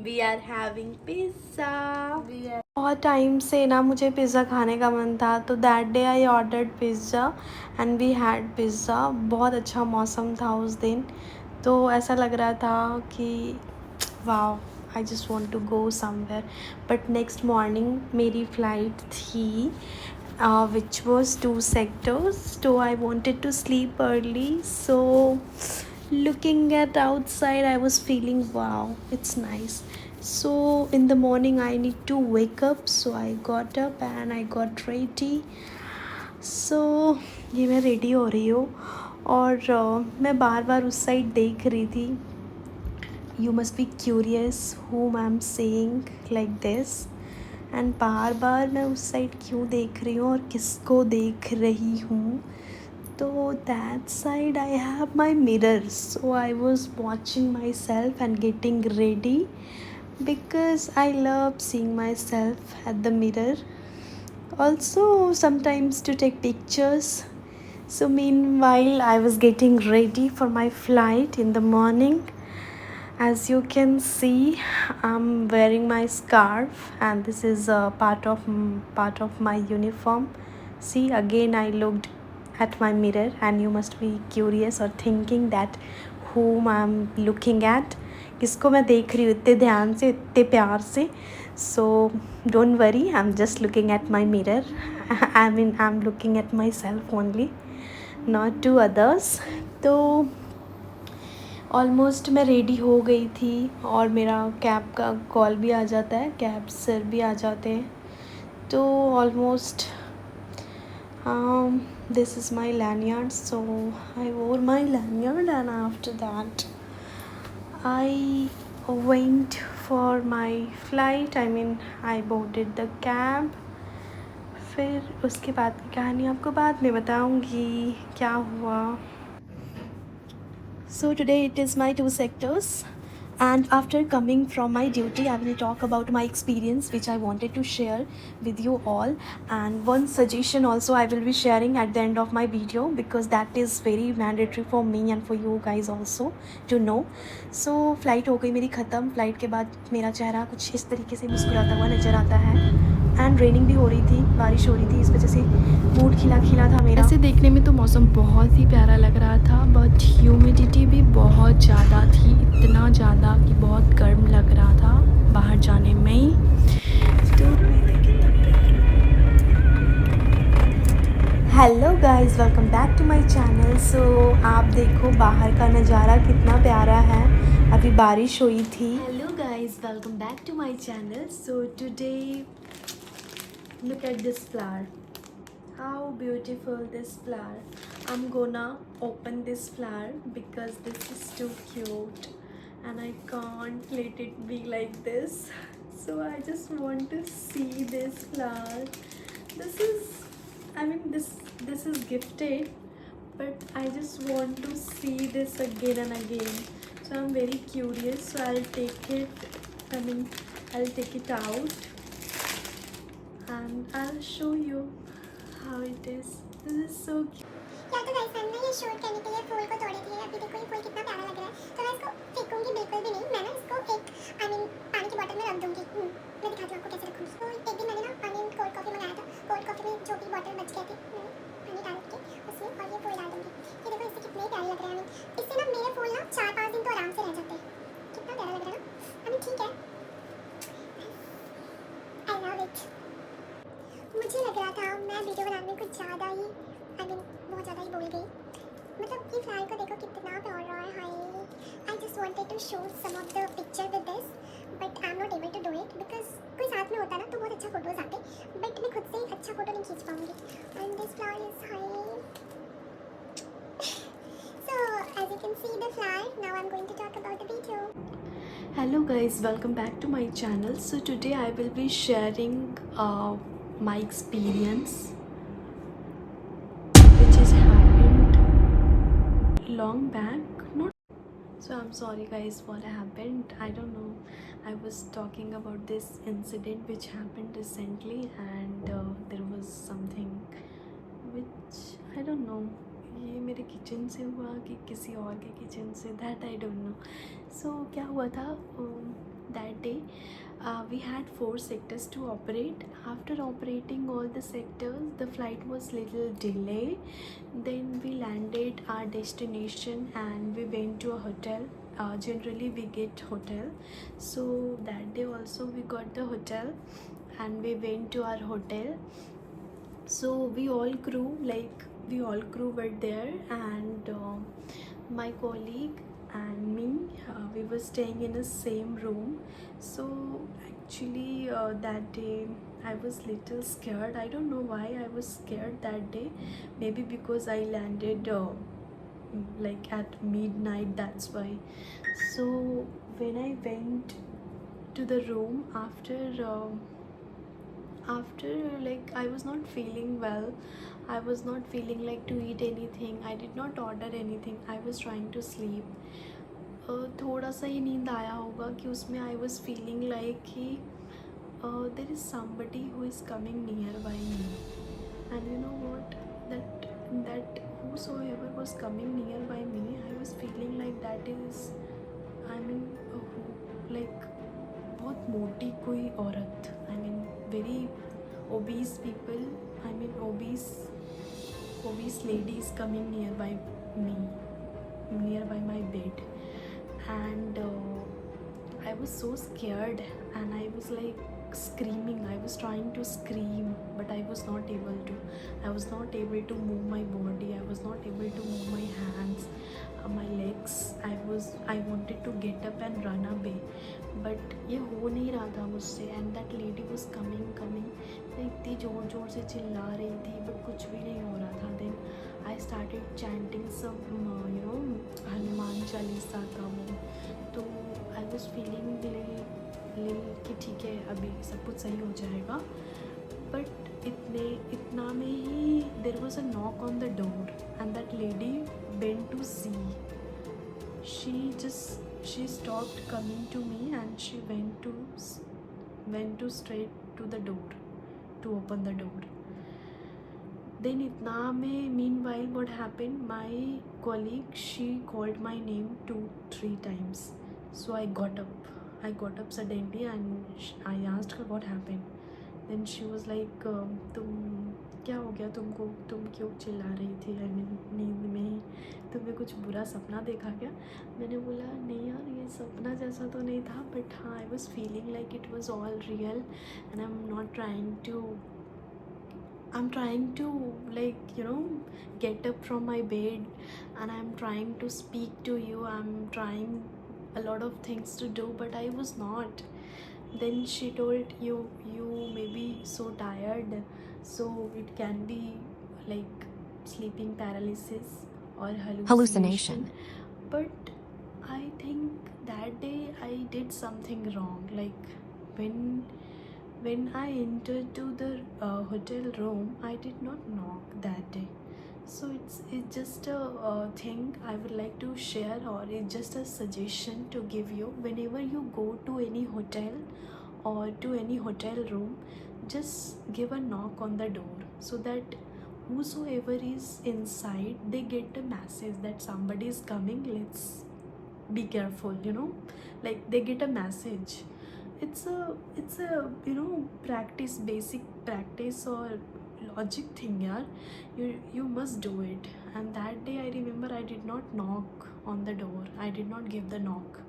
We are having pizza. बहुत time से ना मुझे पिज़्ज़ा खाने का मन था, तो that day I ordered pizza and we had pizza. बहुत अच्छा मौसम था उस दिन, तो ऐसा लग रहा था कि wow, I just want to go somewhere. But next morning मेरी फ़्लाइट थी which was 2 sectors, so I wanted to sleep early. So looking at outside, I was feeling wow, it's nice. So in the morning I need to wake up, so I got up and I got ready. So ये मैं ready हो रही हूँ और मैं बार बार उस side देख रही थी. You must be curious whom I'm saying like this. And बार बार मैं उस साइड क्यों देख रही हूँ और किसको देख रही हूँ, तो that side I have my mirror. So I was watching my self and getting ready because I love seeing myself at the mirror. Also, sometimes to take pictures. So, meanwhile, I was getting ready for my flight in the morning. As you can see, I'm wearing my scarf and this is a part of my uniform. See, again I looked at my mirror and you must be curious or thinking that whom I'm looking at, किसको मैं देख रही हूँ इतने ध्यान से, इतने प्यार से. So don't worry, I'm just looking at my mirror. I'm looking at myself only, not to others. तो ऑलमोस्ट मैं रेडी हो गई थी और मेरा कैब का कॉल भी आ जाता है, कैब सर भी आ जाते हैं. तो almost this is my lanyard. So I wore my lanyard and after that I went for my flight. I mean I boarded the cab. फिर उसके बाद की कहानी आपको बाद में बताऊंगी क्या हुआ. So today it is my 2 sectors, and after coming from my duty I will talk about my experience which I wanted to share with you all, and one suggestion also I will be sharing at the end of my video because that is very mandatory for me and for you guys also to know. So flight हो गई मेरी ख़त्म. Flight के बाद मेरा चेहरा कुछ इस तरीके से मुस्कुराता हुआ नज़र आता है. एंड रेनिंग भी हो रही थी, बारिश हो रही थी, इस वजह से मूड खिला खिला था मेरा. ऐसे देखने में तो मौसम बहुत ही प्यारा लग रहा था, बट ह्यूमिडिटी भी बहुत ज़्यादा थी, इतना ज़्यादा कि बहुत गर्म लग रहा था बाहर जाने में ही. तो hello guys, welcome back to my channel. So आप देखो बाहर का नज़ारा कितना प्यारा है, अभी बारिश हुई थी. Hello guys, welcome back to my channel. So today look at this flower, how beautiful this flower. I'm gonna open this flower because this is too cute and I can't let it be like this. So I just want to see this flower. This is, I mean, this is gifted, but I just want to see this again and again. So I'm very curious, so I'll take it, I'll take it out and I'll show you how it is. This is so cute. या तो guys मैंने ये shoot करने के लिए फूल को तोड़ी थी. अभी देखो ये फूल कितना प्यारा लग रहा है. तो मैं इसको फेंकूंगी बिल्कुल भी नहीं. मैं ना इसको एक पानी की बोतल में रख दूंगी. मैं दिखाती हूँ आपको कैसे रखूँगी. तो एक दिन मैंने ना कोल्ड कॉफ़ी मंगाया था. कोल्ड कॉफ़ी में जो भी बॉटल बच गए थे मैंने पानी डाल के उसमें, और ये फूल डाल दूँगी. ये देखो इससे कितने प्यारे लग रहे हैं. इससे ना मेरे फूल ना 4-5 दिन तो आराम से रह जाते हैं. कितना प्यारा लग रहा है ना. ठीक है, आई लव इट. मुझे लग रहा था मैं वीडियो बनाने में कुछ ज़्यादा ही बहुत ज़्यादा ही बोल गई. मतलब ये फ्लावर को देखो कितना प्यारा है. Hi, I just wanted to show some of the picture with this, but I am not able to do it because कोई साथ में होता ना तो बहुत अच्छा फोटोज आते, बट मैं खुद से ही अच्छा फोटो नहीं खींच पाऊँगी. And this flower is hi. So as you can see the flower, now I'm going to talk about the video. Hello guys, welcome back to my channel. So today I will be sharing my experience which has happened long back. Not so I'm sorry guys what happened, I don't know. I was talking about this incident which happened recently and there was something which I don't know, ये मेरे kitchen से हुआ कि किसी और के kitchen से, that I don't know. सो क्या हुआ था that day had 4 sectors to operate. After operating all the sectors, the flight was little delay. Then we landed our destination and we went to a hotel. Generally we get hotel, so that day also we got the hotel and we went to our hotel. So we all crew were there, and my colleague and me, we were staying in the same room. So actually that day I was little scared. I don't know why I was scared that day. Maybe because I landed like at midnight, that's why. So when I went to the room after like I was not feeling well, I was not feeling like to eat anything. I did not order anything. I was trying to sleep. थोड़ा सा ही नींद आया होगा कि उसमें I was feeling like कि there is somebody who is coming nearby me, and you know what, that whosoever was coming nearby me, I was feeling like that is, I mean, like बहुत मोटी कोई औरत, I mean very obese people, I mean obese ladies coming nearby me, nearby my bed. And I was so scared and I was like screaming. I was trying to scream, but I was not able to. I was not able to move my body. I was not able to move my hands, my legs. I wanted to get up and run away, but ये हो नहीं रहा था मुझसे. And that lady was coming. मैं इतनी ज़ोर से चिल्ला रही थी, but कुछ भी नहीं हो रहा था. Then I started chanting some Hanuman Chalisa था वो. तो I was feeling कि ठीक है, अभी सब कुछ सही हो जाएगा. But इतना में ही there was a knock on the door, and that lady bent to see. She stopped coming to me and she went to straight to the door to open the door. Then itna mein, meanwhile what happened, my colleague, she called my name 2-3 times. So I got up suddenly and I asked her what happened. Then she was like, तुम क्या हो गया तुमको, तुम क्यों चिल्ला रही थी? I mean, नींद में ही तुम्हें कुछ बुरा सपना देखा क्या? मैंने बोला नहीं यार, ये सपना जैसा तो नहीं था, but हाँ, I was feeling like it was all real, and I'm trying to like get up from my bed, and I'm trying to speak to you. I'm trying a lot of things to do, but I was not. Then she told, you may be so tired, so it can be like sleeping paralysis or hallucination. But I think that day I did something wrong. Like when I entered to the hotel room, I did not knock that day. So it's just a thing I would like to share, or it's just a suggestion to give you. Whenever you go to any hotel or to any hotel room, just give a knock on the door, so that whosoever is inside, they get a message that somebody is coming, let's be careful, like they get a message. It's a basic practice or logic thing, yaar. You must do it. And that day I remember I did not knock on the door. I did not give the knock.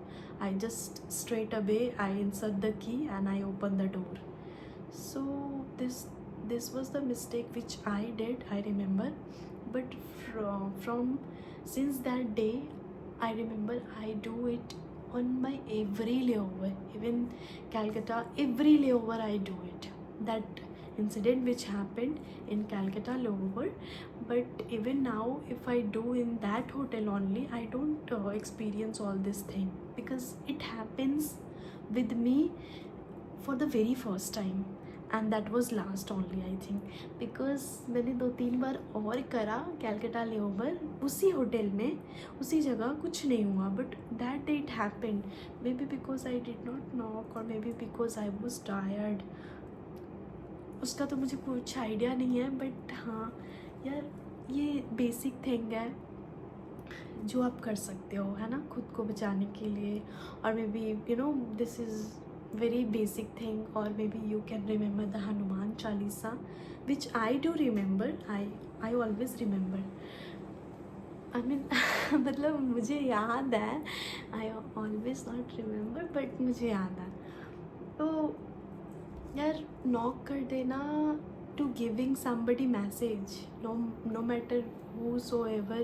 I just straight away I insert the key and I open the door. So this was the mistake which I did, I remember. But from since that day, I remember I do it on my every layover. Even Calcutta, every layover I do it. That incident which happened in Calcutta layover, but even now if I do in that hotel only, I don't experience all this thing, because it happens with me for the very first time, and that was last only, I think, because मैंने 2-3 बार और करा Calcutta layover उसी hotel में, उसी जगह, कुछ नहीं हुआ. But that day it happened, maybe because I did not knock, और maybe because I was tired. उसका तो मुझे कुछ आइडिया नहीं है. बट हाँ यार, ये बेसिक थिंग है जो आप कर सकते हो, है ना, खुद को बचाने के लिए. और may be this is very basic thing, or maybe you can remember the Hanuman Chalisa, which I do remember. I always remember. I mean मतलब मुझे याद है, I always not remember, but मुझे याद है. तो यार नॉक कर देना to giving somebody message, no matter whosoever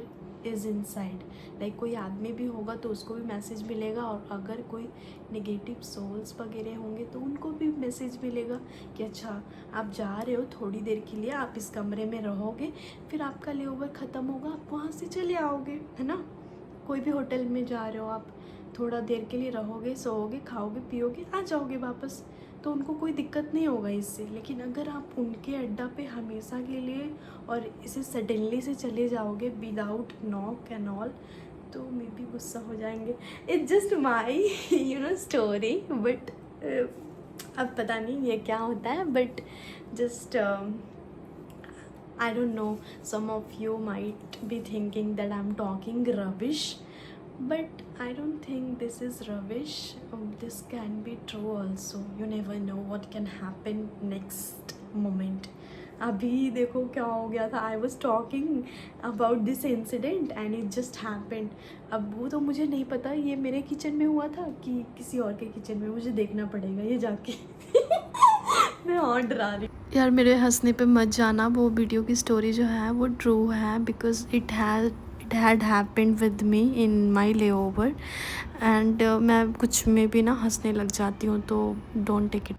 is inside. Like कोई आदमी भी होगा तो उसको भी मैसेज मिलेगा, और अगर कोई नेगेटिव सोल्स वगैरह होंगे तो उनको भी मैसेज मिलेगा कि अच्छा आप जा रहे हो थोड़ी देर के लिए, आप इस कमरे में रहोगे, फिर आपका लेओवर ख़त्म होगा, आप वहाँ से चले आओगे, है ना. कोई भी होटल में जा रहे हो आप, थोड़ा देर के लिए रहोगे, सोओगे, खाओगे, पियोगे, आ जाओगे वापस, तो उनको कोई दिक्कत नहीं होगा इससे. लेकिन अगर आप उनके अड्डा पे हमेशा के लिए और इसे सडनली से चले जाओगे विदाउट नॉक एंड ऑल, तो मे बी गुस्सा हो जाएंगे. It's just my story, but अब पता नहीं ये क्या होता है, but just I don't know, some of you might be thinking that I'm talking rubbish, but I don't think this is rubbish. This can be true also. You never know what can happen next moment. अभी देखो क्या हो गया था. I was talking about this incident and it just happened. अब वो तो मुझे नहीं पता ये मेरे किचन में हुआ था कि किसी और के किचन में, मुझे देखना पड़ेगा ये जाके. मैं और डरा रही. यार मेरे हंसने पे मत जाना, वो वीडियो की स्टोरी जो है वो ट्रू है, because it had happened with me in my layover, and मैं कुछ में भी ना हंसने लग जाती हूँ, तो don't take it